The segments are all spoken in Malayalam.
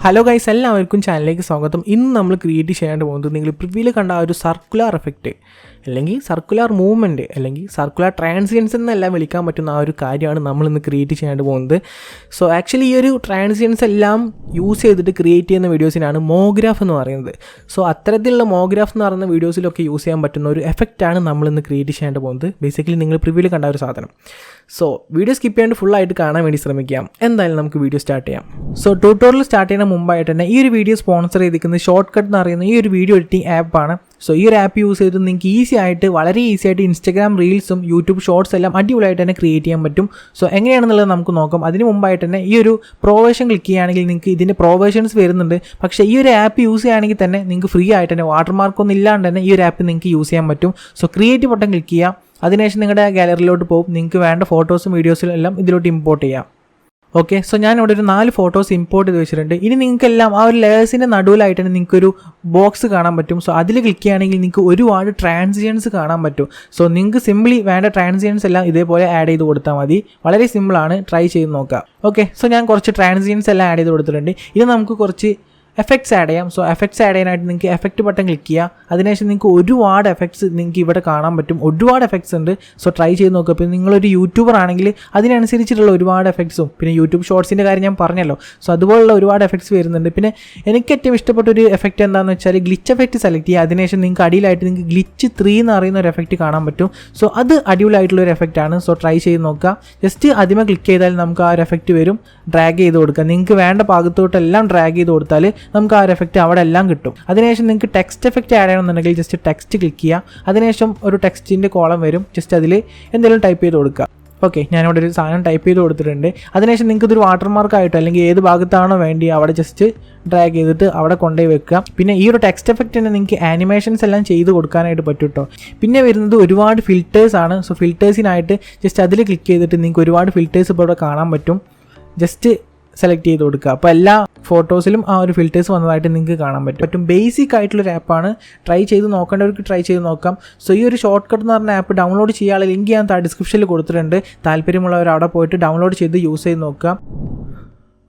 ഹലോ ഗൈസ്, എല്ലാവർക്കും ചാനലിലേക്ക് സ്വാഗതം. ഇന്ന് നമ്മൾ ക്രിയേറ്റ് ചെയ്യാണ്ട് പോകുന്നത് നിങ്ങൾ പ്രിവ്യൂവിൽ കണ്ട ആ ഒരു സർക്കുലർ എഫക്റ്റ് അല്ലെങ്കിൽ സർക്കുലർ മൂവ്മെൻറ്റ് അല്ലെങ്കിൽ സർക്കുലർ ട്രാൻസിയൻസ് എന്നെല്ലാം വിളിക്കാൻ പറ്റുന്ന ആ ഒരു കാര്യമാണ് നമ്മളിന്ന് ക്രിയേറ്റ് ചെയ്യാണ്ട് പോകുന്നത്. സോ ആക്ച്വലി ഈ ഒരു ട്രാൻസിയൻസ് എല്ലാം യൂസ് ചെയ്തിട്ട് ക്രിയേറ്റ് ചെയ്യുന്ന വീഡിയോസിനാണ് മോഗ്രാഫ് എന്ന് പറയുന്നത്. സോ അത്തരത്തിലുള്ള മോഗ്രാഫ് എന്ന് പറയുന്ന വീഡിയോസിലൊക്കെ യൂസ് ചെയ്യാൻ പറ്റുന്ന ഒരു എഫക്റ്റാണ് നമ്മളിന്ന് ക്രിയേറ്റ് ചെയ്യാണ്ട് പോകുന്നത്. ബേസിക്കലി നിങ്ങൾ പ്രിവ്യൂവിൽ കണ്ട ഒരു സാധനം. സോ വീഡിയോ സ്കിപ്പ് ചെയ്യാണ്ട് ഫുള്ളായിട്ട് കാണാൻ വേണ്ടി ശ്രമിക്കാം. എന്തായാലും നമുക്ക് വീഡിയോ സ്റ്റാർട്ട് ചെയ്യാം. സോ ട്യൂട്ടോറിയൽ സ്റ്റാർട്ട് ചെയ്യുന്ന മുമ്പായിട്ട് തന്നെ ഈ ഒരു വീഡിയോ സ്പോൺസർ ചെയ്തിരിക്കുന്നത് ഷോർട്ട്കട്ട് എന്ന് പറയുന്ന ഈ ഒരു വീഡിയോ എഡിറ്റിംഗ് ആപ്പാണ്. സോ ഈ ഒരു ആപ്പ് യൂസ് ചെയ്തിട്ട് നിങ്ങൾക്ക് വളരെ ഈസി ആയിട്ട് ഇൻസ്റ്റാഗ്രാം റീൽസും യൂട്യൂബ് ഷോർട്സ് എല്ലാം അടിപൊളിയായിട്ട് തന്നെ ക്രിയേറ്റ് ചെയ്യാൻ പറ്റും. സോ എങ്ങനെയാണെന്നുള്ളത് നമുക്ക് നോക്കാം. അതിന് മുമ്പായിട്ട് തന്നെ ഈ ഒരു പ്രൊവേഷൻ ക്ലിക്ക് ചെയ്യുകയാണെങ്കിൽ നിങ്ങൾക്ക് ഇതിൻ്റെ പ്രൊവേഷൻസ് വരുന്നുണ്ട്. പക്ഷേ ഈ ഒരു ആപ്പ് യൂസ് ചെയ്യുകയാണെങ്കിൽ തന്നെ നിങ്ങൾക്ക് ഫ്രീ ആയിട്ട് തന്നെ വാട്ടർമാർക്കൊന്നും ഇല്ലാണ്ട് തന്നെ ഈ ഒരു ആപ്പ് നിങ്ങൾക്ക് യൂസ് ചെയ്യാൻ പറ്റും. സോ ക്രിയേറ്റ് ബട്ടൺ ക്ലിക്ക് ചെയ്യാം. അതിനുശേഷം നിങ്ങളുടെ ഗാലറിയിലോട്ട് പോകും. നിങ്ങൾക്ക് വേണ്ട ഫോട്ടോസും വീഡിയോസും എല്ലാം ഇതിലോട്ട് ഇമ്പോർട്ട് ചെയ്യാം. ഓക്കെ, സോ ഞാൻ ഇവിടെ ഒരു 4 ഫോട്ടോസ് ഇമ്പോർട്ട് ചെയ്ത് വെച്ചിട്ടുണ്ട്. ഇനി നിങ്ങൾക്കെല്ലാം ആ ഒരു ലെയേഴ്സിൻ്റെ നടുവിലായിട്ട് തന്നെ നിങ്ങൾക്കൊരു ബോക്സ് കാണാൻ പറ്റും. സോ അതിൽ ക്ലിക്ക് ചെയ്യുകയാണെങ്കിൽ നിങ്ങൾക്ക് ഒരുപാട് ട്രാൻസിയൻസ് കാണാൻ പറ്റും. സോ നിങ്ങൾക്ക് സിംപ്ലി വേണ്ട ട്രാൻസിയൻസ് എല്ലാം ഇതേപോലെ ആഡ് ചെയ്ത് കൊടുത്താൽ മതി. വളരെ സിമ്പിളാണ്, ട്രൈ ചെയ്ത് നോക്കാം. ഓക്കെ, സോ ഞാൻ കുറച്ച് ട്രാൻസിയൻസ് എല്ലാം ആഡ് ചെയ്ത് കൊടുത്തിട്ടുണ്ട്. ഇനി നമുക്ക് കുറച്ച് എഫക്ട്സ് ആഡ് ചെയ്യാം. സോ എഫക്ട്സ് ആഡ് ചെയ്യാനായിട്ട് നിങ്ങൾക്ക് എഫക്റ്റ് ബട്ടൺ ക്ലിക്ക് ചെയ്യാം. അതിനുശേഷം നിങ്ങൾക്ക് ഒരുപാട് എഫക്ട്സ് നിങ്ങൾക്ക് ഇവിടെ കാണാൻ പറ്റും. ഒരുപാട് എഫക്ട്സ് ഉണ്ട്. സോ ട്രൈ ചെയ്ത് നോക്കുക. പിന്നെ നിങ്ങളൊരു യൂട്യൂബർ ആണെങ്കിൽ അതിനനുസരിച്ചിട്ടുള്ള ഒരുപാട് എഫക്ട്സും പിന്നെ യൂട്യൂബ് ഷോർട്സിൻ്റെ കാര്യം ഞാൻ പറഞ്ഞല്ലോ. സോ അതുപോലുള്ള ഒരുപാട് എഫക്ട്സ് വരുന്നുണ്ട്. പിന്നെ എനിക്ക് ഏറ്റവും ഇഷ്ടപ്പെട്ട ഒരു എഫക്റ്റ് എന്താണെന്ന് വെച്ചാൽ ഗ്ലിച്ച് എഫക്റ്റ് സെലക്ട് ചെയ്യുക. അതിനുശേഷം നിങ്ങൾക്ക് അടിയിലായിട്ട് നിങ്ങൾക്ക് ഗ്ലിച്ച് 3 എന്ന് പറയുന്ന ഒരു എഫക്റ്റ് കാണാൻ പറ്റും. സോ അത് അടിപൊളിയായിട്ടുള്ള ഒരു എഫക്റ്റാണ്. സോ ട്രൈ ചെയ്ത് നോക്കുക. ജസ്റ്റ് ആദ്യമേ ക്ലിക്ക് ചെയ്താൽ നമുക്ക് ആ ഒരു എഫക്റ്റ് വരും. ഡ്രാഗ് ചെയ്ത് കൊടുക്കുക. നിങ്ങൾക്ക് വേണ്ട ഭാഗത്തോട്ടെല്ലാം ഡ്രാഗ് ചെയ്ത് കൊടുത്താൽ നമുക്ക് ആ ഒരു എഫക്റ്റ് അവിടെ എല്ലാം കിട്ടും. അതിനുശേഷം നിങ്ങൾക്ക് ടെക്സ്റ്റ് എഫക്റ്റ് ആഡ് ചെയ്യണമെന്നുണ്ടെങ്കിൽ ജസ്റ്റ് ടെക്സ്റ്റ് ക്ലിക്ക് ചെയ്യുക. അതിനുശേഷം ഒരു ടെക്സ്റ്റിൻ്റെ കോളം വരും. ജസ്റ്റ് അതിൽ എന്തെങ്കിലും ടൈപ്പ് ചെയ്ത് കൊടുക്കുക. ഓക്കെ, ഞാനിവിടെ ഒരു സാധനം ടൈപ്പ് ചെയ്ത് കൊടുത്തിട്ടുണ്ട്. അതിനുശേഷം നിങ്ങൾക്ക് ഇതൊരു വാട്ടർമാർക്കായിട്ടോ അല്ലെങ്കിൽ ഏത് ഭാഗത്താണോ വേണ്ടി അവിടെ ജസ്റ്റ് ഡ്രാഗ് ചെയ്തിട്ട് അവിടെ കൊണ്ടുപോയി വെക്കുക. പിന്നെ ഈ ഒരു ടെക്സ്റ്റ് എഫക്റ്റിന് നിങ്ങൾക്ക് ആനിമേഷൻസ് എല്ലാം ചെയ്ത് കൊടുക്കാനായിട്ട് പറ്റും കേട്ടോ. പിന്നെ വരുന്നത് ഒരുപാട് ഫിൽറ്റേഴ്സ് ആണ്. സോ ഫിൽറ്റേഴ്സിനായിട്ട് ജസ്റ്റ് അതിൽ ക്ലിക്ക് ചെയ്തിട്ട് നിങ്ങൾക്ക് ഒരുപാട് ഫിൽറ്റേഴ്സ് ഇപ്പോൾ ഇവിടെ കാണാൻ പറ്റും. ജസ്റ്റ് സെലക്ട് ചെയ്ത് കൊടുക്കുക. അപ്പോൾ എല്ലാ ഫോട്ടോസിലും ആ ഒരു ഫിൽറ്റേഴ്സ് വന്നതായിട്ട് നിങ്ങൾക്ക് കാണാൻ പറ്റും. ബേസിക് ആയിട്ടുള്ളൊരു ആപ്പാണ്. ട്രൈ ചെയ്ത് നോക്കേണ്ടവർക്ക് ട്രൈ ചെയ്ത് നോക്കാം. സോ ഈ ഒരു ഷോർട്ട് കട്ട് എന്ന് പറഞ്ഞ ആപ്പ് ഡൗൺലോഡ് ചെയ്യാനുള്ള ലിങ്ക് ഞാൻ ഡിസ്ക്രിപ്ഷനിൽ കൊടുത്തിട്ടുണ്ട്. താല്പര്യമുള്ളവർ അവിടെ പോയിട്ട് ഡൗൺലോഡ് ചെയ്ത് യൂസ് ചെയ്ത് നോക്കാം.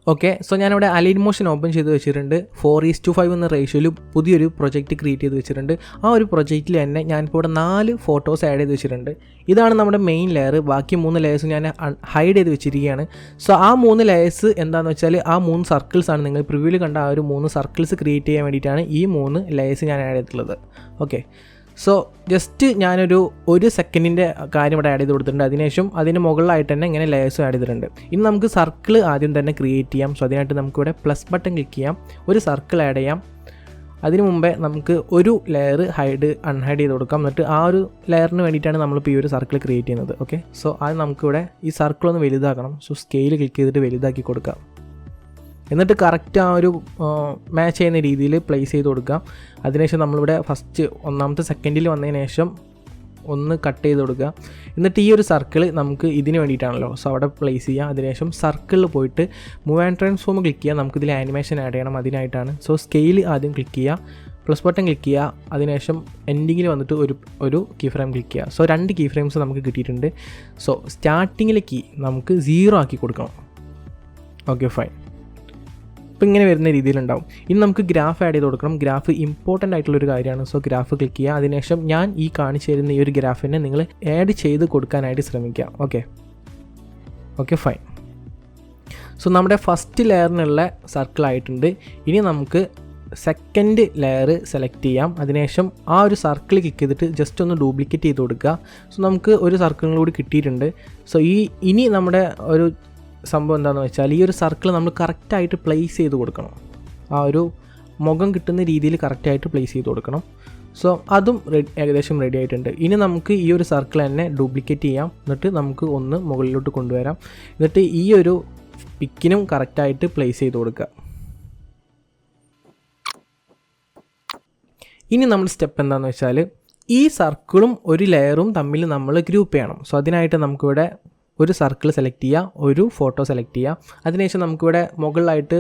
ഓക്കെ, സോ ഞാനിവിടെ അലൈൻമോഷൻ ഓപ്പൺ ചെയ്ത് വെച്ചിട്ടുണ്ട്. 4:5 എന്ന റേഷ്യോയിൽ പുതിയൊരു പ്രൊജക്റ്റ് ക്രിയേറ്റ് ചെയ്ത് വെച്ചിട്ടുണ്ട്. ആ ഒരു പ്രൊജക്റ്റിൽ തന്നെ ഞാനിപ്പോൾ ഇവിടെ 4 ഫോട്ടോസ് ആഡ് ചെയ്ത് വെച്ചിട്ടുണ്ട്. ഇതാണ് നമ്മുടെ മെയിൻ ലെയർ. ബാക്കി 3 ലെയേഴ്സ് ഞാൻ ഹൈഡ് ചെയ്ത് വെച്ചിരിക്കുകയാണ്. സോ ആ 3 ലെയേഴ്സ് എന്താണെന്ന് വെച്ചാൽ ആ 3 സർക്കിൾസാണ്. നിങ്ങൾ പ്രിവ്യൂവിൽ കണ്ട ആ ഒരു 3 സർക്കിൾസ് ക്രിയേറ്റ് ചെയ്യാൻ വേണ്ടിയിട്ടാണ് ഈ 3 ലെയേഴ്സ് ഞാൻ ആഡ് ചെയ്തിട്ടുള്ളത്. ഓക്കെ, സോ ജസ്റ്റ് ഞാനൊരു 1 സെക്കൻഡിൻ്റെ കാര്യം ഇവിടെ ആഡ് ചെയ്ത് കൊടുത്തിട്ടുണ്ട്. അതിനുശേഷം അതിന് മുകളിലായിട്ട് തന്നെ ഇങ്ങനെ ലെയേഴ്സും ആഡ് ചെയ്തിട്ടുണ്ട്. ഇനി നമുക്ക് സർക്കിൾ ആദ്യം തന്നെ ക്രിയേറ്റ് ചെയ്യാം. സോ അതിനായിട്ട് നമുക്കിവിടെ പ്ലസ് ബട്ടൺ ക്ലിക്ക് ചെയ്യാം. ഒരു സർക്കിൾ ആഡ് ചെയ്യാം. അതിന് മുമ്പേ നമുക്ക് ഒരു ലെയർ അൺഹൈഡ് ചെയ്ത് കൊടുക്കാം. എന്നിട്ട് ആ ഒരു ലെയറിന് വേണ്ടിയിട്ടാണ് നമ്മളിപ്പോൾ ഈ ഒരു സർക്കിൾ ക്രിയേറ്റ് ചെയ്യുന്നത്. ഓക്കെ, സോ അത് നമുക്കിവിടെ ഈ സർക്കിൾ ഒന്ന് വലുതാക്കണം. സോ സ്കെയിൽ ക്ലിക്ക് ചെയ്തിട്ട് വലുതാക്കി കൊടുക്കാം. എന്നിട്ട് കറക്റ്റ് ആ ഒരു മാച്ച് ചെയ്യുന്ന രീതിയിൽ പ്ലേസ് ചെയ്ത് കൊടുക്കാം. അതിനുശേഷം നമ്മളിവിടെ ഫസ്റ്റ് 1ാമത്തെ സെക്കൻഡിൽ വന്നതിന് ശേഷം ഒന്ന് കട്ട് ചെയ്ത് കൊടുക്കുക. എന്നിട്ട് ഈ ഒരു സർക്കിൾ നമുക്ക് ഇതിന് വേണ്ടിയിട്ടാണല്ലോ. സോ അവിടെ പ്ലേസ് ചെയ്യുക. അതിനുശേഷം സർക്കിളിൽ പോയിട്ട് മൂവ് ആൻഡ് ട്രാൻസ്ഫോം ക്ലിക്ക് ചെയ്യുക. നമുക്കിതിൽ ആനിമേഷൻ ആഡ് ചെയ്യണം. അതിനായിട്ടാണ്. സോ സ്കെയിൽ ആദ്യം ക്ലിക്ക് ചെയ്യുക. പ്ലസ് ബട്ടൺ ക്ലിക്ക് ചെയ്യുക. അതിനുശേഷം എൻഡിങ്ങിൽ വന്നിട്ട് ഒരു കീ ഫ്രെയിം ക്ലിക്ക് ചെയ്യുക. സോ 2 കീ ഫ്രെയിംസ് നമുക്ക് കിട്ടിയിട്ടുണ്ട്. സോ സ്റ്റാർട്ടിങ്ങിലെ കീ നമുക്ക് 0 ആക്കി കൊടുക്കണം. Okay, fine. ഇപ്പോൾ ഇങ്ങനെ വരുന്ന രീതിയിലുണ്ടാവും. ഇനി നമുക്ക് ഗ്രാഫ് ആഡ് ചെയ്ത് കൊടുക്കണം. ഗ്രാഫ് ഇമ്പോർട്ടൻ്റ് ആയിട്ടുള്ളൊരു കാര്യമാണ്. സോ ഗ്രാഫ് ക്ലിക്ക് ചെയ്യുക. അതിനുശേഷം ഞാൻ ഈ കാണിച്ചു തരുന്ന ഈ ഒരു ഗ്രാഫിനെ നിങ്ങൾ ആഡ് ചെയ്ത് കൊടുക്കാനായിട്ട് ശ്രമിക്കുക. Okay, fine. സോ നമ്മുടെ ഫസ്റ്റ് ലെയറിനുള്ള സർക്കിൾ ആയിട്ടുണ്ട്. ഇനി നമുക്ക് സെക്കൻഡ് ലെയർ സെലക്ട് ചെയ്യാം. അതിനുശേഷം ആ ഒരു സർക്കിൾ ക്ലിക്ക് ചെയ്തിട്ട് ജസ്റ്റ് ഒന്ന് ഡ്യൂപ്ലിക്കേറ്റ് ചെയ്ത് കൊടുക്കുക. സോ നമുക്ക് ഒരു സർക്കിളും കൂടി കിട്ടിയിട്ടുണ്ട്. സോ ഇനി നമ്മുടെ ഒരു സംഭവം എന്താണെന്ന് വെച്ചാൽ ഈ ഒരു സർക്കിൾ നമ്മൾ കറക്റ്റായിട്ട് പ്ലേസ് ചെയ്ത് കൊടുക്കണം. ആ ഒരു മുഖം കിട്ടുന്ന രീതിയിൽ കറക്റ്റായിട്ട് പ്ലേസ് ചെയ്ത് കൊടുക്കണം. സോ അതും ഏകദേശം റെഡി ആയിട്ടുണ്ട്. ഇനി നമുക്ക് ഈ ഒരു സർക്കിൾ തന്നെ ഡ്യൂപ്ലിക്കേറ്റ് ചെയ്യാം. എന്നിട്ട് നമുക്ക് ഒന്ന് മുകളിലോട്ട് കൊണ്ടുവരാം. എന്നിട്ട് ഈ ഒരു പിക്കിനും കറക്റ്റായിട്ട് പ്ലേസ് ചെയ്ത് കൊടുക്കുക. ഇനി നമ്മൾ സ്റ്റെപ്പ് എന്താണെന്ന് വെച്ചാൽ ഈ സർക്കിളും ഒരു ലെയറും തമ്മിൽ നമ്മൾ ഗ്രൂപ്പ് ചെയ്യണം. സോ അതിനായിട്ട് നമുക്കിവിടെ ഒരു സർക്കിൾ സെലക്ട് ചെയ്യുക. ഒരു ഫോട്ടോ സെലക്ട് ചെയ്യുക. അതിനുശേഷം നമുക്കിവിടെ മുകളിലായിട്ട്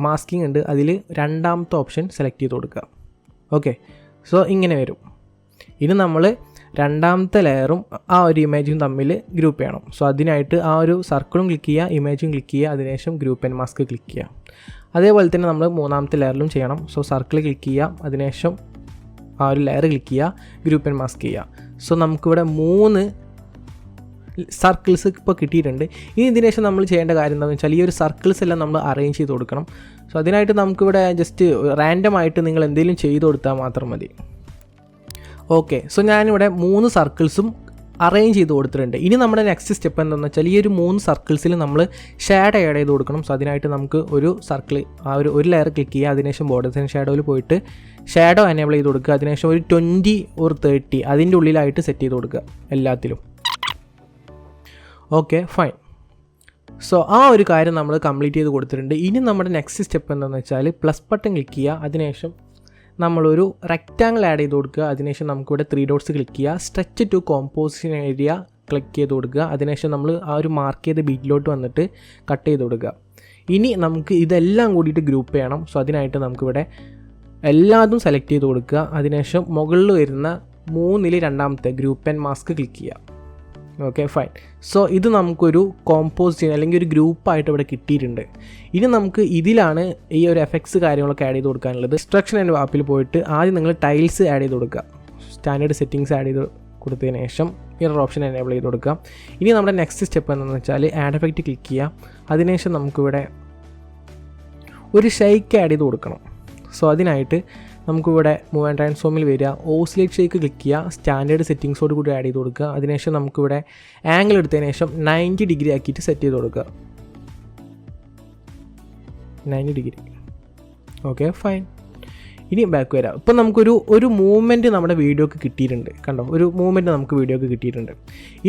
മാസ്കിംഗ് ഉണ്ട്. അതിൽ 2ാമത്തെ ഓപ്ഷൻ സെലക്ട് ചെയ്ത് കൊടുക്കുക. ഓക്കെ, സോ ഇങ്ങനെ വരും. ഇനി നമ്മൾ 2ാമത്തെ ലെയറും ആ ഒരു ഇമേജും തമ്മിൽ ഗ്രൂപ്പ് ചെയ്യണം. സോ അതിനായിട്ട് ആ ഒരു സർക്കിളും ക്ലിക്ക് ചെയ്യുക, ഇമേജും ക്ലിക്ക് ചെയ്യുക. അതിനുശേഷം ഗ്രൂപ്പ് ആൻഡ് മാസ്ക് ക്ലിക്ക് ചെയ്യുക. അതേപോലെ തന്നെ നമ്മൾ മൂന്നാമത്തെ ലെയറിലും ചെയ്യണം. സോ സർക്കിൾ ക്ലിക്ക് ചെയ്യുക, അതിനുശേഷം ആ ഒരു ലെയർ ക്ലിക്ക് ചെയ്യുക, ഗ്രൂപ്പ് ആൻഡ് മാസ്ക് ചെയ്യുക. സോ നമുക്കിവിടെ 3 സർക്കിൾസ് ഇപ്പോൾ കിട്ടിയിട്ടുണ്ട്. ഇനി ഇതിന് ശേഷം നമ്മൾ ചെയ്യേണ്ട കാര്യം എന്താണെന്ന് വെച്ചാൽ ഈ ഒരു സർക്കിൾസ് എല്ലാം നമ്മൾ അറേഞ്ച് ചെയ്ത് കൊടുക്കണം. സോ അതിനായിട്ട് നമുക്കിവിടെ ജസ്റ്റ് റാൻഡമായിട്ട് നിങ്ങൾ എന്തെങ്കിലും ചെയ്ത് കൊടുത്താൽ മാത്രം മതി. ഓക്കെ, സോ ഞാനിവിടെ 3 സർക്കിൾസും അറേഞ്ച് ചെയ്ത് കൊടുത്തിട്ടുണ്ട്. ഇനി നമ്മുടെ നെക്സ്റ്റ് സ്റ്റെപ്പ് എന്താണെന്ന് വെച്ചാൽ ഈ ഒരു 3 സർക്കിൾസിൽ നമ്മൾ ഷാഡോ ആഡ് ചെയ്ത് കൊടുക്കണം. സോ അതിനായിട്ട് നമുക്ക് ഒരു സർക്കിൾ ആ ഒരു ലെയർ ക്ലിക്ക് ചെയ്യുക, അതിനുശേഷം ബോർഡേഴ്സ് ആൻഡ് ഷാഡോയിൽ പോയിട്ട് ഷാഡോ എനേബിൾ ചെയ്ത് കൊടുക്കുക. അതിനുശേഷം ഒരു 20 or 30 അതിൻ്റെ ഉള്ളിലായിട്ട് സെറ്റ് ചെയ്ത് കൊടുക്കുക എല്ലാത്തിലും. Okay, fine. സോ ആ ഒരു കാര്യം നമ്മൾ കംപ്ലീറ്റ് ചെയ്ത് കൊടുത്തിട്ടുണ്ട്. ഇനി നമ്മുടെ നെക്സ്റ്റ് സ്റ്റെപ്പ് എന്താണെന്ന് വെച്ചാൽ പ്ലസ് ബട്ടൺ ക്ലിക്ക് ചെയ്യുക, അതിനുശേഷം നമ്മളൊരു റെക്റ്റാങ്കിൾ ആഡ് ചെയ്ത് കൊടുക്കുക. അതിനുശേഷം നമുക്കിവിടെ 3 dots ക്ലിക്ക് ചെയ്യുക, stretch to composition area click ചെയ്ത് കൊടുക്കുക. അതിനുശേഷം നമ്മൾ ആ ഒരു മാർക്ക് ചെയ്ത ബീറ്റിലോട്ട് വന്നിട്ട് കട്ട് ചെയ്ത് കൊടുക്കുക. ഇനി നമുക്ക് ഇതെല്ലാം കൂടിയിട്ട് ഗ്രൂപ്പ് ചെയ്യണം. സോ അതിനായിട്ട് നമുക്കിവിടെ എല്ലാതും സെലക്ട് ചെയ്ത് കൊടുക്കുക. അതിനുശേഷം മുകളിൽ വരുന്ന 3-ൽ രണ്ടാമത്തെ ഗ്രൂപ്പ് ആൻഡ് മാസ്ക് ക്ലിക്ക് ചെയ്യുക. Okay, fine. സോ ഇത് നമുക്കൊരു കോമ്പോസിഷൻ അല്ലെങ്കിൽ ഒരു ഗ്രൂപ്പായിട്ട് ഇവിടെ കിട്ടിയിട്ടുണ്ട്. ഇനി നമുക്ക് ഇതിലാണ് ഈ ഒരു എഫക്ട്സ് കാര്യങ്ങളൊക്കെ ആഡ് ചെയ്ത് കൊടുക്കാനുള്ളത്. ഇൻസ്ട്രക്ഷൻ ആൻഡ് വാപ്പിൽ പോയിട്ട് ആദ്യം നിങ്ങൾ ടൈൽസ് ആഡ് ചെയ്ത് കൊടുക്കുക. സ്റ്റാൻഡേർഡ് സെറ്റിങ്സ് ആഡ് ചെയ്ത് കൊടുത്തതിന് ശേഷം മിറർ ഓപ്ഷൻ എനേബിൾ ചെയ്ത് കൊടുക്കുക. ഇനി നമ്മുടെ നെക്സ്റ്റ് സ്റ്റെപ്പ് എന്താണെന്ന് വെച്ചാൽ ആഡ് എഫക്റ്റ് ക്ലിക്ക് ചെയ്യുക. അതിനുശേഷം നമുക്കിവിടെ ഒരു ഷെയ്ക്ക് ആഡ് ചെയ്ത് കൊടുക്കണം. സോ അതിനായിട്ട് നമുക്കിവിടെ മൂവ് ആൻഡ് ട്രാൻസ്ഫോമിൽ വരിക, ഓസിലേറ്റ് ഷേക്ക് ക്ലിക്ക് ചെയ്യുക, സ്റ്റാൻഡേർഡ് സെറ്റിങ്സോട് കൂടി ആഡ് ചെയ്ത് കൊടുക്കുക. അതിനുശേഷം നമുക്കിവിടെ ആംഗിൾ എടുത്തതിന് ശേഷം 90 ഡിഗ്രി ആക്കിയിട്ട് സെറ്റ് ചെയ്ത് കൊടുക്കുക. 90 ഡിഗ്രി. Okay, fine. ഇനി ബാക്ക് വരാം. ഇപ്പം നമുക്കൊരു മൂവ്മെൻറ്റ് നമ്മുടെ വീഡിയോക്ക് കിട്ടിയിട്ടുണ്ട്. കണ്ടോ, ഒരു മൂവ്മെൻറ്റ് നമുക്ക് വീഡിയോക്ക് കിട്ടിയിട്ടുണ്ട്.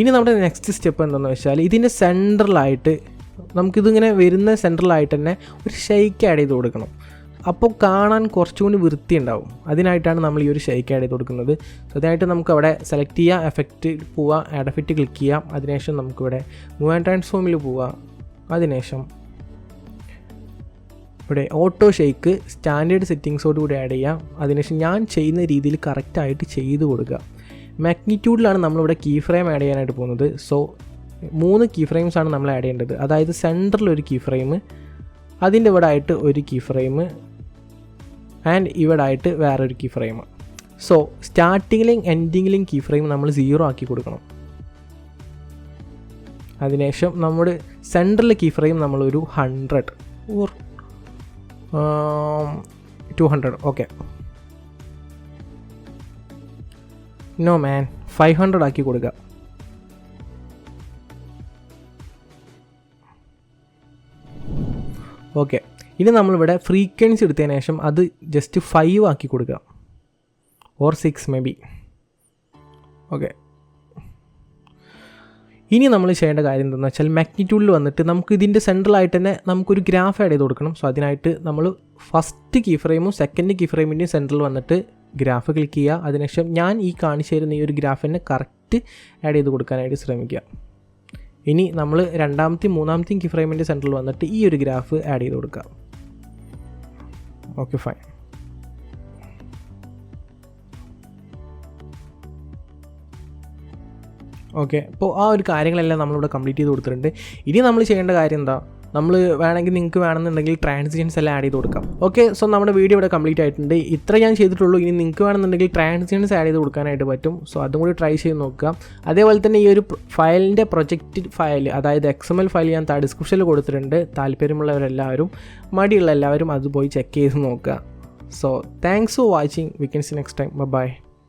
ഇനി നമ്മുടെ നെക്സ്റ്റ് സ്റ്റെപ്പ് എന്താണെന്ന് വെച്ചാൽ ഇതിൻ്റെ സെൻട്രലായിട്ട് നമുക്കിതിങ്ങനെ വരുന്ന സെൻട്രലായിട്ട് തന്നെ ഒരു ഷെയ്ക്ക് ആഡ് ചെയ്ത് കൊടുക്കണം. അപ്പോൾ കാണാൻ കുറച്ചുകൂടി വൃത്തി ഉണ്ടാവും. അതിനായിട്ടാണ് നമ്മൾ ഈ ഒരു ഷെയ്ക്ക് ആഡ് ചെയ്ത് കൊടുക്കുന്നത്. സോ അതിനായിട്ട് നമുക്ക് അവിടെ സെലക്ട് ചെയ്യുക, എഫക്റ്റ് പോവുക, ആഡ് എഫക്റ്റ് ക്ലിക്ക് ചെയ്യാം. അതിനുശേഷം നമുക്കിവിടെ മൂവ് ആൻഡ് ട്രാൻസ്ഫോമിൽ പോവുക. അതിനുശേഷം ഇവിടെ ഓട്ടോ ഷെയ്ക്ക് സ്റ്റാൻഡേർഡ് സെറ്റിങ്സോട് കൂടി ആഡ് ചെയ്യാം. അതിനുശേഷം ഞാൻ ചെയ്യുന്ന രീതിയിൽ കറക്റ്റായിട്ട് ചെയ്ത് കൊടുക്കുക. മാഗ്നിറ്റ്യൂഡിലാണ് നമ്മളിവിടെ കീ ഫ്രെയിം ആഡ് ചെയ്യാനായിട്ട് പോകുന്നത്. സോ 3 കീ ഫ്രെയിംസാണ് നമ്മൾ ആഡ് ചെയ്യേണ്ടത്. അതായത് സെൻറ്ററിൽ ഒരു കീ ഫ്രെയിം, അതിൻ്റെ ഇവിടെ ആയിട്ട് ഒരു കീ ഫ്രെയിം, ആൻഡ് ഇവിടെ ആയിട്ട് വേറൊരു കീ ഫ്രെയിം. സോ സ്റ്റാർട്ടിങ്ങിലും എൻഡിങ്ങിലും കീ ഫ്രെയിം നമ്മൾ 0 ആക്കി കൊടുക്കണം. അതിനുശേഷം നമ്മുടെ സെൻട്രൽ കീ ഫ്രെയിം നമ്മളൊരു 100 or 200. ഓക്കെ, നോ മാൻ, 500 ആക്കി കൊടുക്കുക. ഓക്കെ, ഇനി നമ്മളിവിടെ ഫ്രീക്വൻസി എടുത്തതിന് ശേഷം അത് ജസ്റ്റ് 5 ആക്കി കൊടുക്കുക, or 6 മേ ബി. ഓക്കെ, ഇനി നമ്മൾ ചെയ്യേണ്ട കാര്യം എന്താണെന്ന് വെച്ചാൽ മാഗ്നിറ്റ്യൂഡിൽ വന്നിട്ട് നമുക്ക് ഇതിൻ്റെ സെൻട്രലായിട്ട് തന്നെ നമുക്കൊരു ഗ്രാഫ് ആഡ് ചെയ്ത് കൊടുക്കണം. സോ അതിനായിട്ട് നമ്മൾ ഫസ്റ്റ് കീ ഫ്രെയിമും സെക്കൻഡ് കീ ഫ്രെയിമിൻ്റെയും സെൻട്രൽ വന്നിട്ട് ഗ്രാഫ് ക്ലിക്ക് ചെയ്യുക. അതിനുശേഷം ഞാൻ ഈ കാണിച്ചു തരുന്ന ഈ ഒരു ഗ്രാഫിനെ കറക്റ്റ് ആഡ് ചെയ്ത് കൊടുക്കാനായിട്ട് ശ്രമിക്കുക. ഇനി നമ്മൾ രണ്ടാമത്തെയും മൂന്നാമത്തെയും കീ ഫ്രെയിമിൻ്റെ സെൻട്രൽ വന്നിട്ട് ഈ ഒരു ഗ്രാഫ് ആഡ് ചെയ്ത് കൊടുക്കുക. Okay, fine. ഓക്കെ, അപ്പോൾ ആ ഒരു കാര്യങ്ങളെല്ലാം നമ്മളിവിടെ കംപ്ലീറ്റ് ചെയ്ത് കൊടുത്തിട്ടുണ്ട്. ഇനി നമ്മൾ ചെയ്യേണ്ട കാര്യം എന്താ, നമ്മൾ വേണമെങ്കിൽ നിങ്ങൾക്ക് വേണമെന്നുണ്ടെങ്കിൽ ട്രാൻസിഷൻസ് എല്ലാം ആഡ് ചെയ്ത് കൊടുക്കാം. ഓക്കെ, സോ നമ്മുടെ വീഡിയോ ഇവിടെ കംപ്ലീറ്റ് ആയിട്ടുണ്ട്. ഇത്ര ഞാൻ ചെയ്തിട്ടുള്ളൂ. ഇനി നിങ്ങൾക്ക് വേണമെന്നുണ്ടെങ്കിൽ ട്രാൻസിഷൻസ് ആഡ് ചെയ്ത് കൊടുക്കാനായിട്ട് പറ്റും. സോ അതും കൂടി ട്രൈ ചെയ്ത് നോക്കുക. അതേപോലെ തന്നെ ഈ ഒരു ഫയലിൻ്റെ പ്രൊജക്റ്റ് ഫയൽ, അതായത് XML ഫയൽ ഞാൻ ഡിസ്ക്രിപ്ഷനിൽ കൊടുത്തിട്ടുണ്ട്. താല്പര്യമുള്ളവരെല്ലാവരും, മടിയുള്ള എല്ലാവരും അത് പോയി ചെക്ക് ചെയ്ത് നോക്കുക. So thanks for watching. We can see next time. By.